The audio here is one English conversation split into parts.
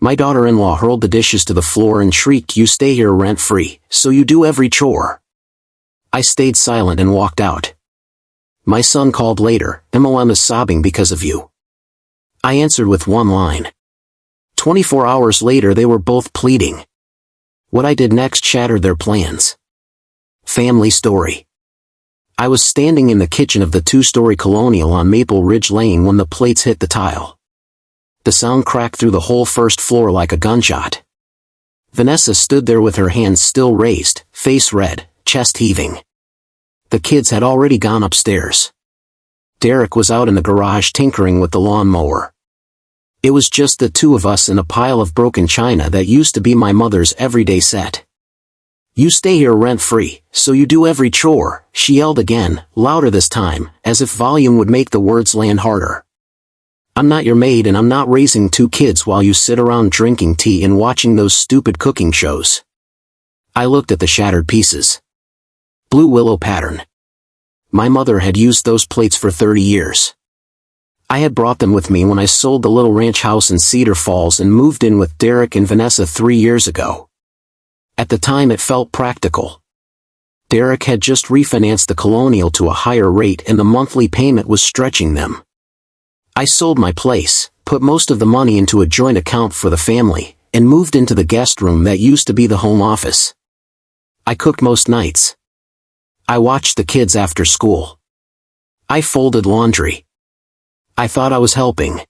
My daughter-in-law hurled the dishes to the floor and shrieked, "You stay here rent-free, so you do every chore." I stayed silent and walked out. My son called later, "Mom is sobbing because of you." I answered with one line. 24 hours later they were both pleading. What I did next shattered their plans. Family story. I was standing in the kitchen of the 2-story colonial on Maple Ridge Lane when the plates hit the tile. The sound cracked through the whole first floor like a gunshot. Vanessa stood there with her hands still raised, face red, chest heaving. The kids had already gone upstairs. Derek was out in the garage tinkering with the lawnmower. It was just the two of us in a pile of broken china that used to be my mother's everyday set. "You stay here rent-free, so you do every chore," she yelled again, louder this time, as if volume would make the words land harder. "I'm not your maid and I'm not raising 2 kids while you sit around drinking tea and watching those stupid cooking shows." I looked at the shattered pieces. Blue willow pattern. My mother had used those plates for 30 years. I had brought them with me when I sold the little ranch house in Cedar Falls and moved in with Derek and Vanessa 3 years ago. At the time it felt practical. Derek had just refinanced the colonial to a higher rate and the monthly payment was stretching them. I sold my place, put most of the money into a joint account for the family, and moved into the guest room that used to be the home office. I cooked most nights. I watched the kids after school. I folded laundry. I thought I was helping.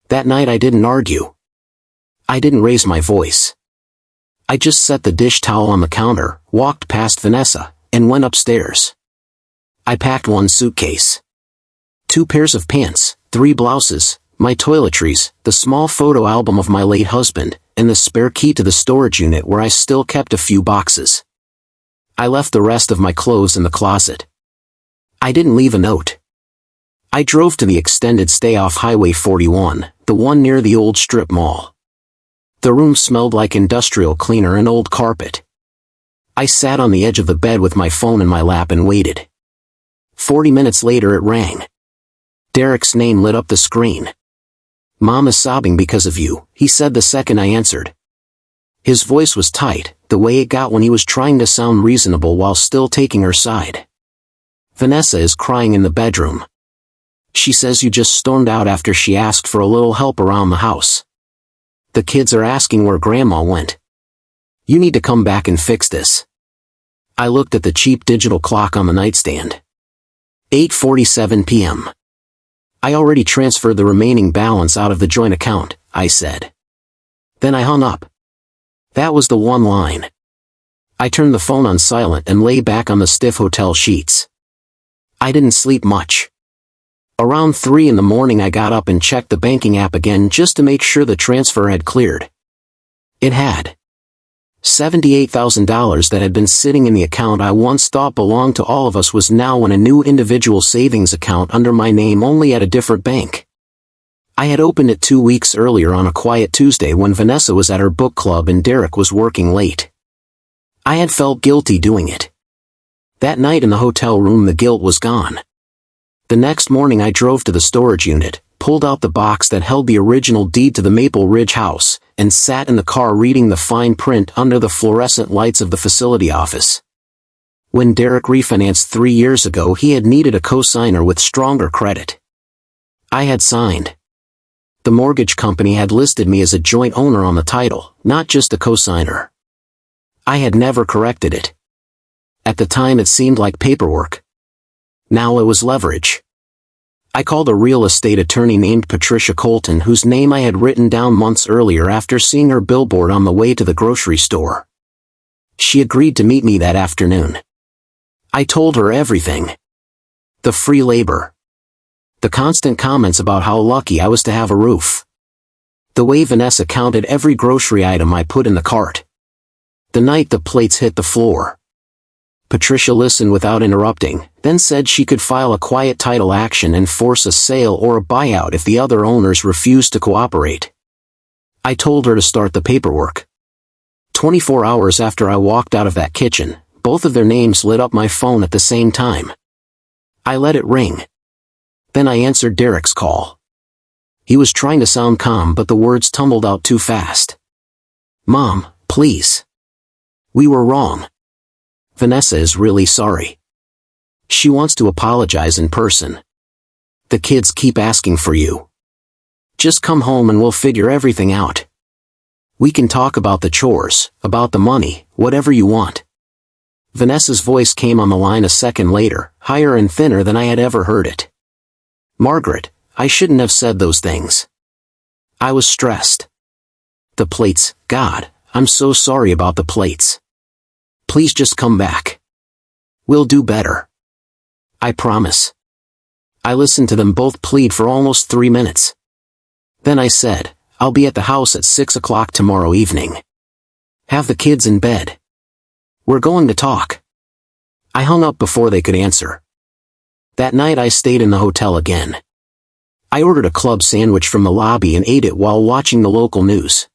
That night I didn't argue. I didn't raise my voice. I just set the dish towel on the counter, walked past Vanessa, and went upstairs. I packed 1 suitcase. 2 pairs of pants, 3 blouses, my toiletries, the small photo album of my late husband, and the spare key to the storage unit where I still kept a few boxes. I left the rest of my clothes in the closet. I didn't leave a note. I drove to the extended stay off Highway 41, the one near the old strip mall. The room smelled like industrial cleaner and old carpet. I sat on the edge of the bed with my phone in my lap and waited. 40 minutes later it rang. Derek's name lit up the screen. "Mom is sobbing because of you," he said the second I answered. His voice was tight, the way it got when he was trying to sound reasonable while still taking her side. "Vanessa is crying in the bedroom. She says you just stormed out after she asked for a little help around the house. The kids are asking where Grandma went. You need to come back and fix this." I looked at the cheap digital clock on the nightstand. 8:47 p.m. "I already transferred the remaining balance out of the joint account," I said. Then I hung up. That was the one line. I turned the phone on silent and lay back on the stiff hotel sheets. I didn't sleep much. Around 3 in the morning I got up and checked the banking app again just to make sure the transfer had cleared. It had. $78,000 that had been sitting in the account I once thought belonged to all of us was now in a new individual savings account under my name, only at a different bank. I had opened it 2 weeks earlier on a quiet Tuesday when Vanessa was at her book club and Derek was working late. I had felt guilty doing it. That night in the hotel room the guilt was gone. The next morning I drove to the storage unit, pulled out the box that held the original deed to the Maple Ridge house, and sat in the car reading the fine print under the fluorescent lights of the facility office. When Derek refinanced 3 years ago he had needed a co-signer with stronger credit. I had signed. The mortgage company had listed me as a joint owner on the title, not just a co-signer. I had never corrected it. At the time it seemed like paperwork. Now it was leverage. I called a real estate attorney named Patricia Colton, whose name I had written down months earlier after seeing her billboard on the way to the grocery store. She agreed to meet me that afternoon. I told her everything. The free labor. The constant comments about how lucky I was to have a roof. The way Vanessa counted every grocery item I put in the cart. The night the plates hit the floor. Patricia listened without interrupting, then said she could file a quiet title action and force a sale or a buyout if the other owners refused to cooperate. I told her to start the paperwork. 24 hours after I walked out of that kitchen, both of their names lit up my phone at the same time. I let it ring. Then I answered Derek's call. He was trying to sound calm, but the words tumbled out too fast. Mom, please. We were wrong. Vanessa is really sorry. She wants to apologize in person. The kids keep asking for you. Just come home and we'll figure everything out. We can talk about the chores, about the money, whatever you want. Vanessa's voice came on the line a second later, higher and thinner than I had ever heard it. Margaret, I shouldn't have said those things. I was stressed. The plates, God, I'm so sorry about the plates. Please just come back. We'll do better. I promise. I listened to them both plead for almost 3 minutes. Then I said, I'll be at the house at 6 o'clock tomorrow evening. Have the kids in bed. We're going to talk. I hung up before they could answer. That night I stayed in the hotel again. I ordered a club sandwich from the lobby and ate it while watching the local news.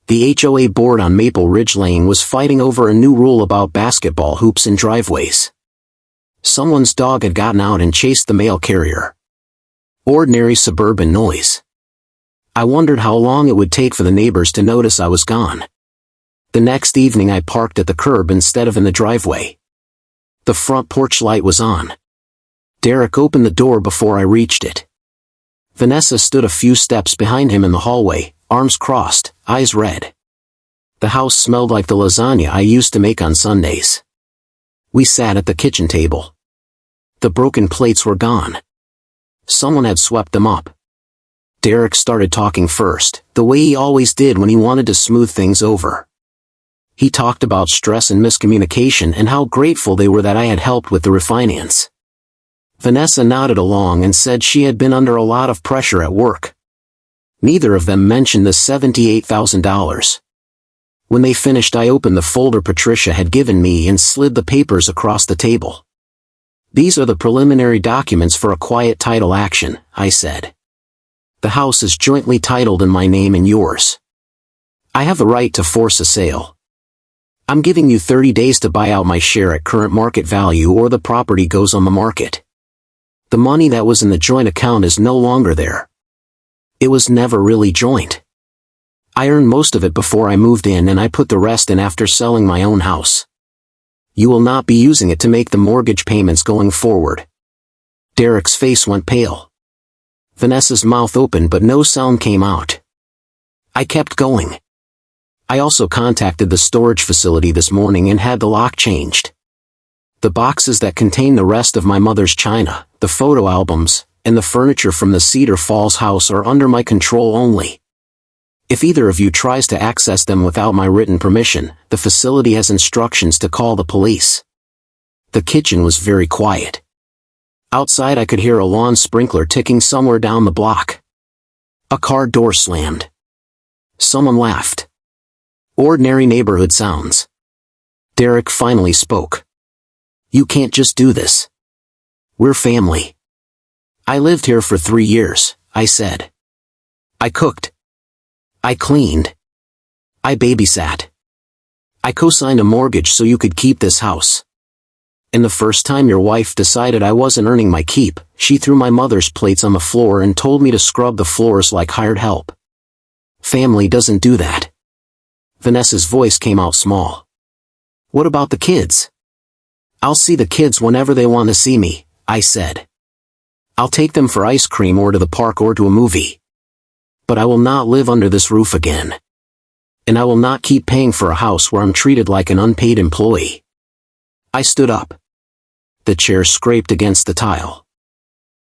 The HOA board on Maple Ridge Lane was fighting over a new rule about basketball hoops in driveways. Someone's dog had gotten out and chased the mail carrier. Ordinary suburban noise. I wondered how long it would take for the neighbors to notice I was gone. The next evening I parked at the curb instead of in the driveway. The front porch light was on. Derek opened the door before I reached it. Vanessa stood a few steps behind him in the hallway, arms crossed, eyes red. The house smelled like the lasagna I used to make on Sundays. We sat at the kitchen table. The broken plates were gone. Someone had swept them up. Derek started talking first, the way he always did when he wanted to smooth things over. He talked about stress and miscommunication and how grateful they were that I had helped with the refinance. Vanessa nodded along and said she had been under a lot of pressure at work. Neither of them mentioned the $78,000. When they finished, I opened the folder Patricia had given me and slid the papers across the table. These are the preliminary documents for a quiet title action, I said. The house is jointly titled in my name and yours. I have the right to force a sale. I'm giving you 30 days to buy out my share at current market value or the property goes on the market. The money that was in the joint account is no longer there. It was never really joint. I earned most of it before I moved in and I put the rest in after selling my own house. You will not be using it to make the mortgage payments going forward. Derek's face went pale. Vanessa's mouth opened but no sound came out. I kept going. I also contacted the storage facility this morning and had the lock changed. The boxes that contain the rest of my mother's china, the photo albums, and the furniture from the Cedar Falls house are under my control only. If either of you tries to access them without my written permission, the facility has instructions to call the police. The kitchen was very quiet. Outside I could hear a lawn sprinkler ticking somewhere down the block. A car door slammed. Someone laughed. Ordinary neighborhood sounds. Derek finally spoke. You can't just do this. We're family. I lived here for 3 years, I said. I cooked. I cleaned. I babysat. I co-signed a mortgage so you could keep this house. And the first time your wife decided I wasn't earning my keep, she threw my mother's plates on the floor and told me to scrub the floors like hired help. Family doesn't do that. Vanessa's voice came out small. What about the kids? I'll see the kids whenever they want to see me, I said. I'll take them for ice cream or to the park or to a movie. But I will not live under this roof again. And I will not keep paying for a house where I'm treated like an unpaid employee. I stood up. The chair scraped against the tile.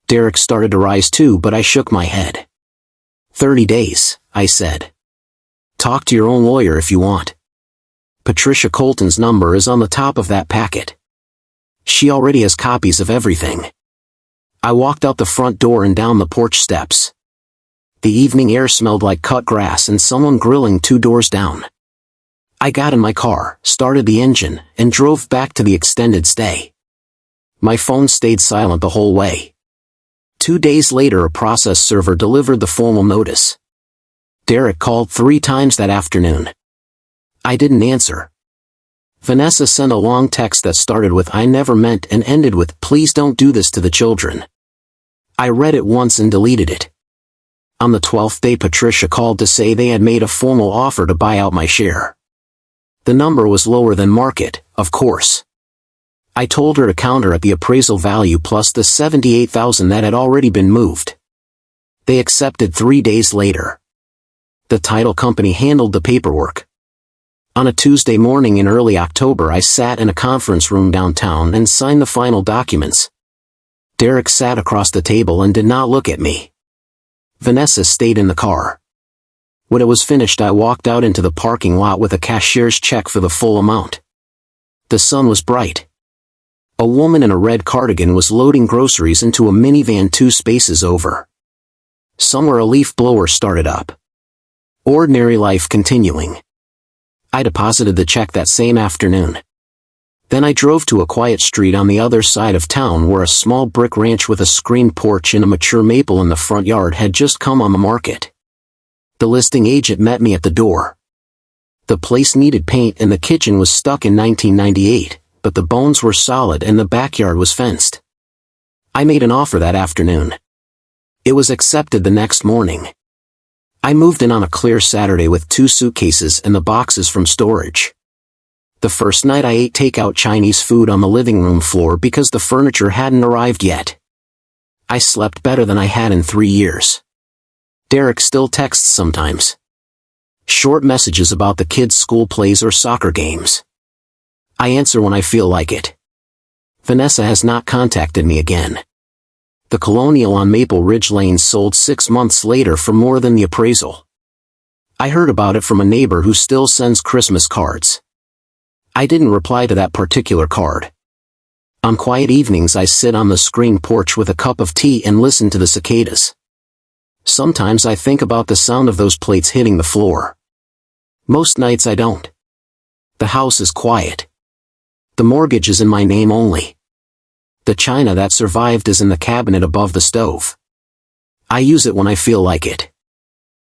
Derek started to rise too, but I shook my head. 30 days, I said. Talk to your own lawyer if you want. Patricia Colton's number is on the top of that packet. She already has copies of everything. I walked out the front door and down the porch steps. The evening air smelled like cut grass and someone grilling 2 doors down. I got in my car, started the engine, and drove back to the extended stay. My phone stayed silent the whole way. 2 days later a process server delivered the formal notice. Derek called 3 times that afternoon. I didn't answer. Vanessa sent a long text that started with "I never meant" and ended with "Please don't do this to the children." I read it once and deleted it. On the 12th day Patricia called to say they had made a formal offer to buy out my share. The number was lower than market, of course. I told her to counter at the appraisal value plus the $78,000 that had already been moved. They accepted 3 days later. The title company handled the paperwork. On a Tuesday morning in early October I sat in a conference room downtown and signed the final documents. Derek sat across the table and did not look at me. Vanessa stayed in the car. When it was finished I walked out into the parking lot with a cashier's check for the full amount. The sun was bright. A woman in a red cardigan was loading groceries into a minivan 2 spaces over. Somewhere a leaf blower started up. Ordinary life continuing. I deposited the check that same afternoon. Then I drove to a quiet street on the other side of town where a small brick ranch with a screened porch and a mature maple in the front yard had just come on the market. The listing agent met me at the door. The place needed paint and the kitchen was stuck in 1998, but the bones were solid and the backyard was fenced. I made an offer that afternoon. It was accepted the next morning. I moved in on a clear Saturday with 2 suitcases and the boxes from storage. The first night I ate takeout Chinese food on the living room floor because the furniture hadn't arrived yet. I slept better than I had in 3 years. Derek still texts sometimes. Short messages about the kids' school plays or soccer games. I answer when I feel like it. Vanessa has not contacted me again. The Colonial on Maple Ridge Lane sold 6 months later for more than the appraisal. I heard about it from a neighbor who still sends Christmas cards. I didn't reply to that particular card. On quiet evenings I sit on the screen porch with a cup of tea and listen to the cicadas. Sometimes I think about the sound of those plates hitting the floor. Most nights I don't. The house is quiet. The mortgage is in my name only. The china that survived is in the cabinet above the stove. I use it when I feel like it.